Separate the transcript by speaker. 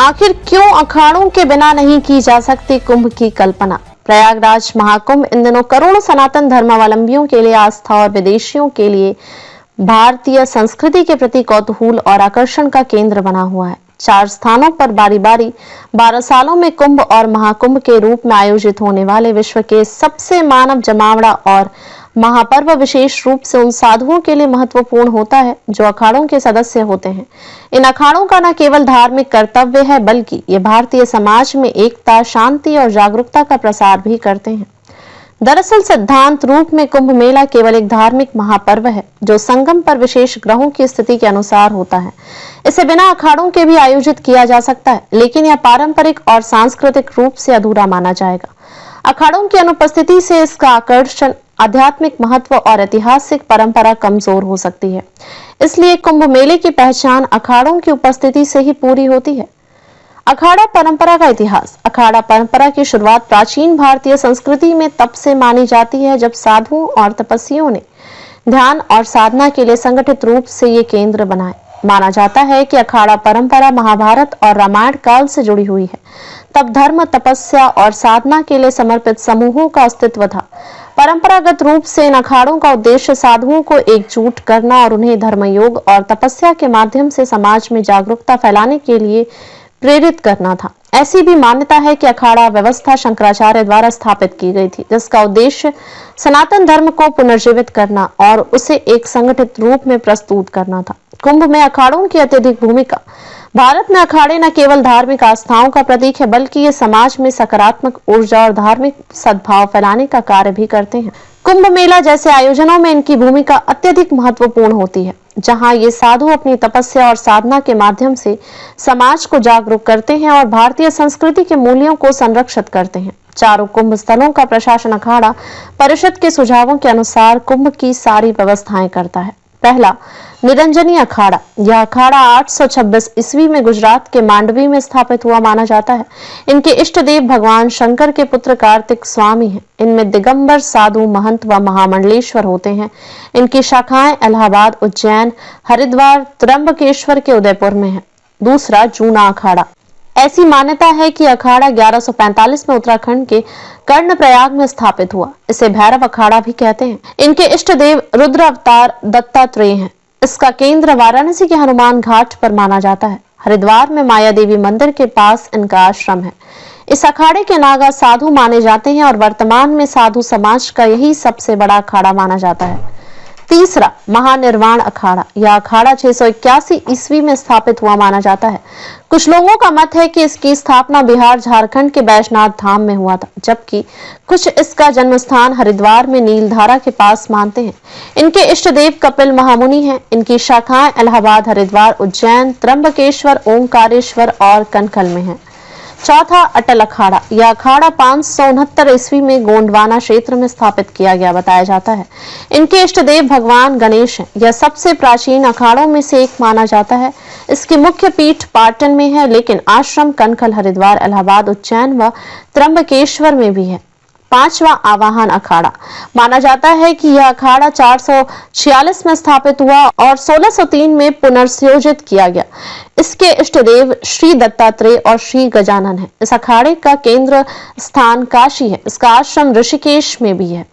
Speaker 1: आखिर क्यों अखाड़ों के बिना नहीं की जा सकती कुंभ की कल्पना। प्रयागराज महाकुंभ इन दिनों करोड़ों सनातन धर्मावलंबियों के लिए आस्था और विदेशियों के लिए भारतीय संस्कृति के प्रति कौतूहल और आकर्षण का केंद्र बना हुआ है। 4 स्थानों पर बारी बारी 12 सालों में कुंभ और महाकुंभ के रूप में आयोजित होने वाले विश्व के सबसे मानव जमावड़ा और महापर्व विशेष रूप से उन साधुओं के लिए महत्वपूर्ण होता है जो अखाड़ों के सदस्य होते हैं। इन अखाड़ों का न केवल धार्मिक कर्तव्य है बल्कि ये भारतीय समाज में एकता, शांति और जागरूकता का प्रसार भी करते हैं। दरअसल सिद्धांत रूप में कुंभ मेला केवल एक धार्मिक महापर्व है जो संगम पर विशेष ग्रहों की स्थिति के अनुसार होता है। इसे बिना अखाड़ों के भी आयोजित किया जा सकता है, लेकिन यह पारंपरिक और सांस्कृतिक रूप से अधूरा माना जाएगा। अखाड़ों की अनुपस्थिति से इसका आकर्षण, आध्यात्मिक महत्व और ऐतिहासिक परंपरा कमजोर हो सकती है। इसलिए कुंभ मेले की पहचान अखाड़ों की उपस्थिति से ही पूरी होती है। अखाड़ा परंपरा का इतिहास। अखाड़ा परंपरा की शुरुआत प्राचीन भारतीय संस्कृति में तब से मानी जाती है जब साधुओं और तपस्वियों ने ध्यान और साधना के लिए संगठित रूप से ये केंद्र बनाए। माना जाता है कि अखाड़ा परंपरा महाभारत और रामायण काल से जुड़ी हुई है। तब धर्म, तपस्या और साधना के लिए समर्पित समूहों का अस्तित्व था। परंपरागत रूप से इन अखाड़ों का उद्देश्य साधुओं को एकजुट करना और उन्हें धर्मयोग और तपस्या के माध्यम से समाज में जागरूकता फैलाने के लिए प्रेरित करना था। ऐसी भी मान्यता है कि अखाड़ा व्यवस्था शंकराचार्य द्वारा स्थापित की गई थी, जिसका उद्देश्य सनातन धर्म को पुनर्जीवित करना और उसे एक संगठित रूप में प्रस्तुत करना था। कुंभ में अखाड़ों की अत्यधिक भूमिका। भारत में अखाड़े न केवल धार्मिक आस्थाओं का प्रतीक है बल्कि ये समाज में सकारात्मक ऊर्जा और धार्मिक सद्भाव फैलाने का कार्य भी करते हैं। कुंभ मेला जैसे आयोजनों में इनकी भूमिका अत्यधिक महत्वपूर्ण होती है, जहां ये साधु अपनी तपस्या और साधना के माध्यम से समाज को जागरूक करते हैं और भारतीय संस्कृति के मूल्यों को संरक्षित करते हैं। चारों कुंभ स्थलों का प्रशासन अखाड़ा परिषद के सुझावों के अनुसार कुंभ की सारी व्यवस्थाएं करता है। पहला, निरंजनी अखाड़ा। यह अखाड़ा 826 ईस्वी में गुजरात के मांडवी में स्थापित हुआ माना जाता है। इनके इष्ट देव भगवान शंकर के पुत्र कार्तिक स्वामी हैं। इनमें दिगंबर, साधु, महंत व महामंडलेश्वर होते हैं। इनकी शाखाएं इलाहाबाद, उज्जैन, हरिद्वार, त्र्यंबकेश्वर के उदयपुर में है। दूसरा, जूना अखाड़ा। ऐसी मान्यता है कि अखाड़ा 1145 में उत्तराखंड के कर्णप्रयाग में स्थापित हुआ। इसे भैरव अखाड़ा भी कहते हैं। इनके इष्ट देव रुद्र अवतार दत्तात्रेय हैं। इसका केंद्र वाराणसी के हनुमान घाट पर माना जाता है। हरिद्वार में माया देवी मंदिर के पास इनका आश्रम है। इस अखाड़े के नागा साधु माने जाते हैं और वर्तमान में साधु समाज का यही सबसे बड़ा अखाड़ा माना जाता है। तीसरा, महानिर्वाण अखाड़ा। यह अखाड़ा 681 ईस्वी में स्थापित हुआ माना जाता है। कुछ लोगों का मत है कि इसकी स्थापना बिहार, झारखंड के बैजनाथ धाम में हुआ था, जबकि कुछ इसका जन्म स्थान हरिद्वार में नीलधारा के पास मानते हैं। इनके इष्ट देव कपिल महामुनि हैं। इनकी शाखाएं इलाहाबाद, हरिद्वार, उज्जैन, त्र्यंबकेश्वर, ओंकारेश्वर और कनखल में है। चौथा, अटल अखाड़ा। यह अखाड़ा 569 ईस्वी में गोंडवाना क्षेत्र में स्थापित किया गया बताया जाता है। इनके इष्ट देव भगवान गणेश हैं। यह सबसे प्राचीन अखाड़ों में से एक माना जाता है। इसकी मुख्य पीठ पाटन में है, लेकिन आश्रम कनखल, हरिद्वार, इलाहाबाद, उज्जैन व त्र्यंबकेश्वर में भी है। पांचवा, आवाहन अखाड़ा। माना जाता है कि यह अखाड़ा 446 में स्थापित हुआ और 1603 में पुनर्संयोजित किया गया। इसके इष्ट देव श्री दत्तात्रेय और श्री गजानन है। इस अखाड़े का केंद्र स्थान काशी है। इसका आश्रम ऋषिकेश में भी है।